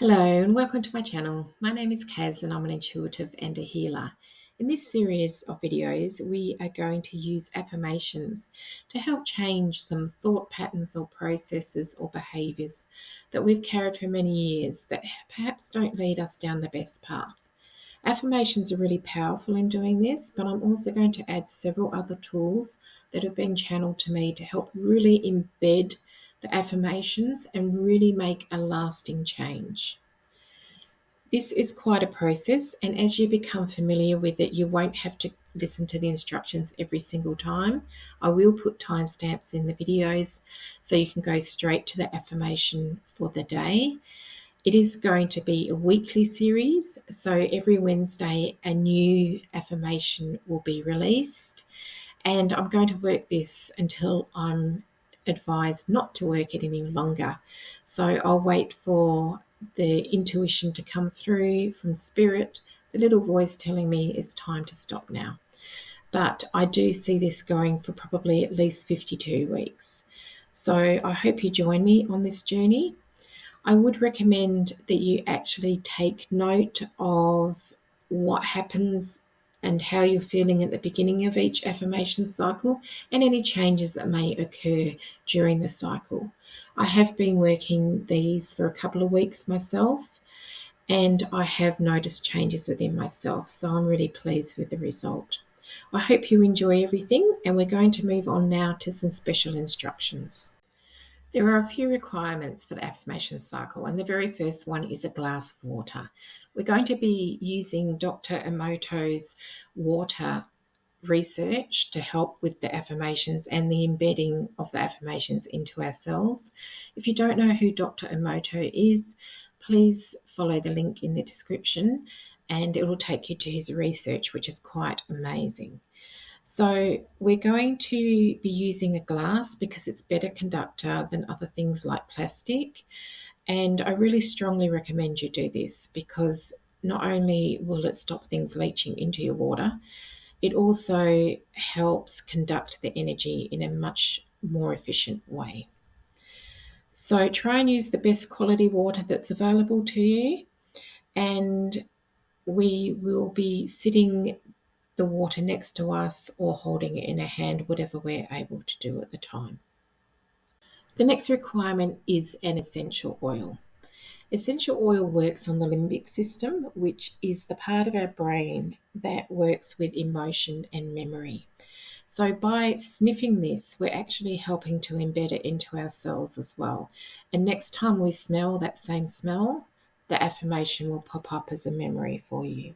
Hello and welcome to my channel. My name is Kaz and I'm an intuitive and a healer. In this series of videos, we are going to use affirmations to help change some thought patterns or processes or behaviours that we've carried for many years that perhaps don't lead us down the best path. Affirmations are really powerful in doing this, but I'm also going to add several other tools that have been channeled to me to help really embed the affirmations and really make a lasting change. This is quite a process, and as you become familiar with it, you won't have to listen to the instructions every single time. I will put timestamps in the videos so you can go straight to the affirmation for the day. It is going to be a weekly series, so every Wednesday a new affirmation will be released, and I'm going to work this until I'm advised not to work it any longer. So I'll wait for the intuition to come through from spirit, the little voice telling me it's time to stop now. But I do see this going for probably at least 52 weeks. So I hope you join me on this journey. I would recommend that you actually take note of what happens and how you're feeling at the beginning of each affirmation cycle and any changes that may occur during the cycle. I have been working these for a couple of weeks myself, and I have noticed changes within myself, so I'm really pleased with the result. I hope you enjoy everything, and we're going to move on now to some special instructions. There are a few requirements for the affirmation cycle, and the very first one is a glass of water. We're going to be using Dr. Emoto's water research to help with the affirmations and the embedding of the affirmations into our cells. If you don't know who Dr. Emoto is, please follow the link in the description and it will take you to his research, which is quite amazing. So we're going to be using a glass because it's better conductor than other things like plastic. And I really strongly recommend you do this because not only will it stop things leaching into your water, it also helps conduct the energy in a much more efficient way. So try and use the best quality water that's available to you. And we will be sitting the water next to us or holding it in a hand, whatever we're able to do at the time. The next requirement is an essential oil. Essential oil works on the limbic system, which is the part of our brain that works with emotion and memory. So by sniffing this, we're actually helping to embed it into our cells as well. And next time we smell that same smell, the affirmation will pop up as a memory for you.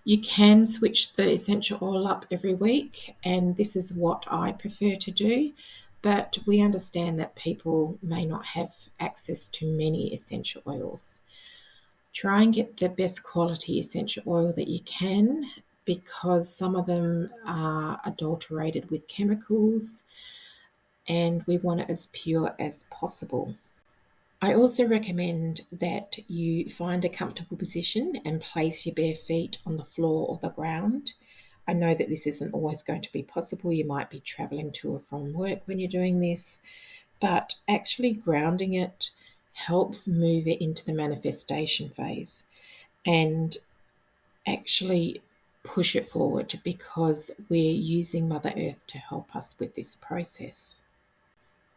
You can switch the essential oil up every week, and this is what I prefer to do. But we understand that people may not have access to many essential oils. Try and get the best quality essential oil that you can because some of them are adulterated with chemicals, and we want it as pure as possible. I also recommend that you find a comfortable position and place your bare feet on the floor or the ground. I know that this isn't always going to be possible. You might be traveling to or from work when you're doing this, but actually grounding it helps move it into the manifestation phase and actually push it forward because we're using Mother Earth to help us with this process.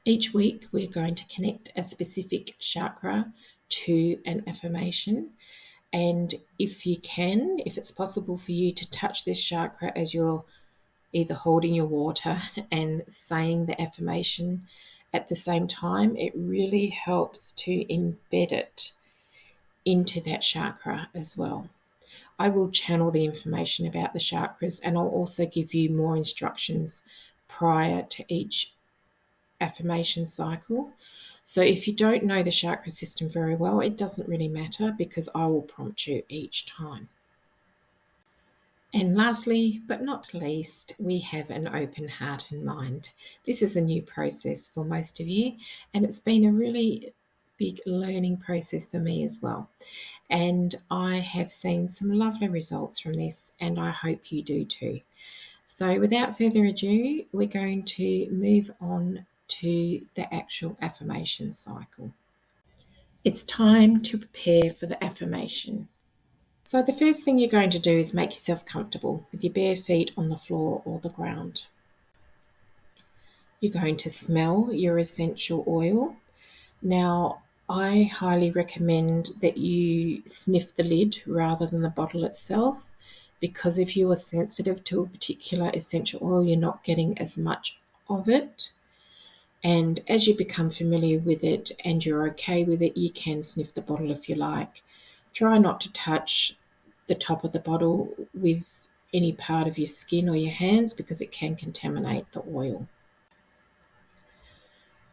Each week, we're going to connect a specific chakra to an affirmation. And if you can, if it's possible for you to touch this chakra as you're either holding your water and saying the affirmation at the same time, it really helps to embed it into that chakra as well. I will channel the information about the chakras and I'll also give you more instructions prior to each affirmation cycle. So if you don't know the chakra system very well, it doesn't really matter because I will prompt you each time. And lastly, but not least, we have an open heart and mind. This is a new process for most of you, and it's been a really big learning process for me as well. And I have seen some lovely results from this, and I hope you do too. So without further ado, we're going to move on to the actual affirmation cycle. It's time to prepare for the affirmation. So the first thing you're going to do is make yourself comfortable with your bare feet on the floor or the ground. You're going to smell your essential oil. Now, I highly recommend that you sniff the lid rather than the bottle itself, because if you are sensitive to a particular essential oil, you're not getting as much of it. And as you become familiar with it and you're okay with it, you can sniff the bottle if you like. Try not to touch the top of the bottle with any part of your skin or your hands because it can contaminate the oil.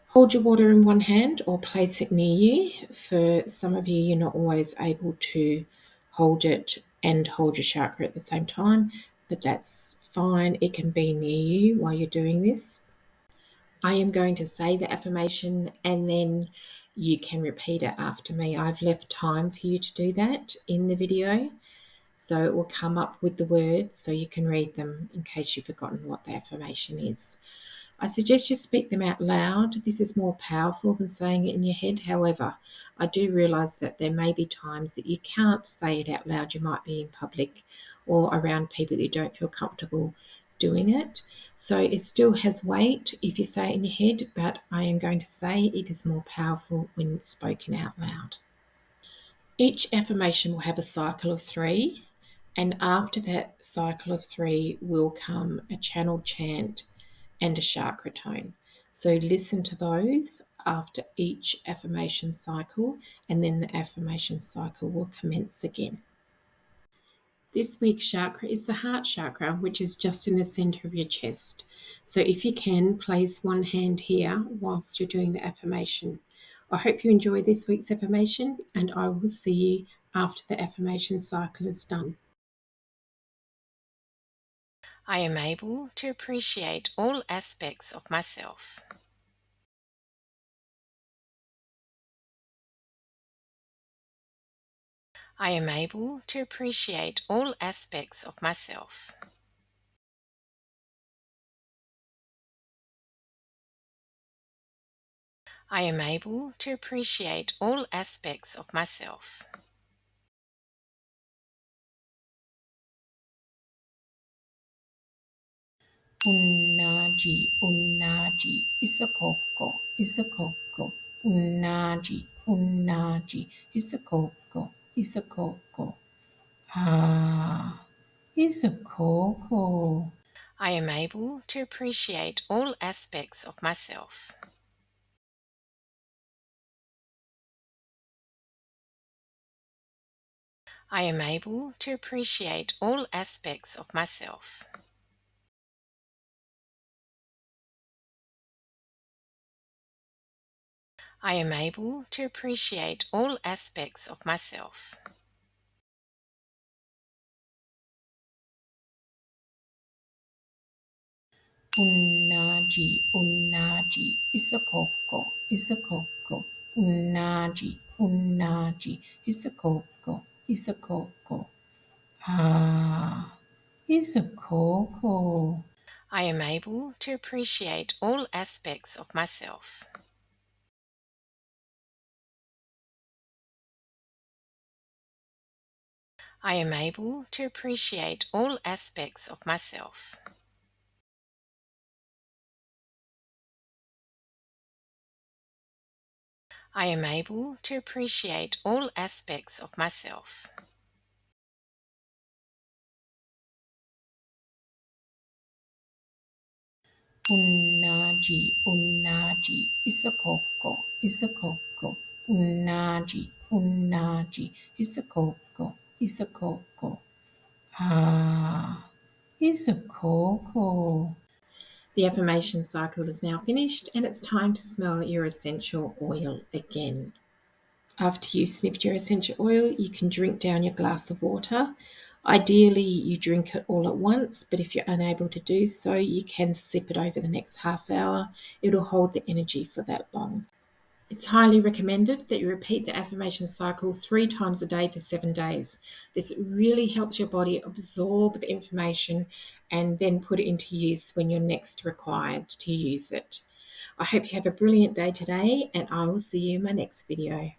Hold your water in one hand or place it near you. For some of you, you're not always able to hold it and hold your chakra at the same time, but that's fine. It can be near you while you're doing this. I am going to say the affirmation and then you can repeat it after me. I've left time for you to do that in the video, so it will come up with the words so you can read them in case you've forgotten what the affirmation is. I suggest you speak them out loud. This is more powerful than saying it in your head. However, I do realise that there may be times that you can't say it out loud. You might be in public or around people that you don't feel comfortable doing it. So it still has weight if you say it in your head, but I am going to say it is more powerful when it's spoken out loud. Each affirmation will have a cycle of 3, and after that cycle of 3 will come a channel chant and a chakra tone. So listen to those after each affirmation cycle, and then the affirmation cycle will commence again. This week's chakra is the heart chakra, which is just in the center of your chest. So if you can, place one hand here whilst you're doing the affirmation. I hope you enjoy this week's affirmation, and I will see you after the affirmation cycle is done. I am able to appreciate all aspects of myself. I am able to appreciate all aspects of myself. I am able to appreciate all aspects of myself. Unnaji, unnaji, isakoko, isakoko, unnaji, unnaji, isakoko, isakoko. Ah, isakoko. I am able to appreciate all aspects of myself. I am able to appreciate all aspects of myself. I am able to appreciate all aspects of myself. Unnaji, unnaji, isakoko, isakoko, unnaji, unnaji, isakoko, isakoko. Ah, isakoko. I am able to appreciate all aspects of myself. I am able to appreciate all aspects of myself. I am able to appreciate all aspects of myself. Unnaji, unnaji, isakoko, isakoko, unnaji, unnaji, isakoko, isakoko. Ah, isakoko. The affirmation cycle is now finished, and it's time to smell your essential oil again. After you've sniffed your essential oil, you can drink down your glass of water. Ideally, you drink it all at once, but if you're unable to do so, you can sip it over the next half hour. It'll hold the energy for that long. It's highly recommended that you repeat the affirmation cycle 3 times a day for 7 days. This really helps your body absorb the information and then put it into use when you're next required to use it. I hope you have a brilliant day today, and I will see you in my next video.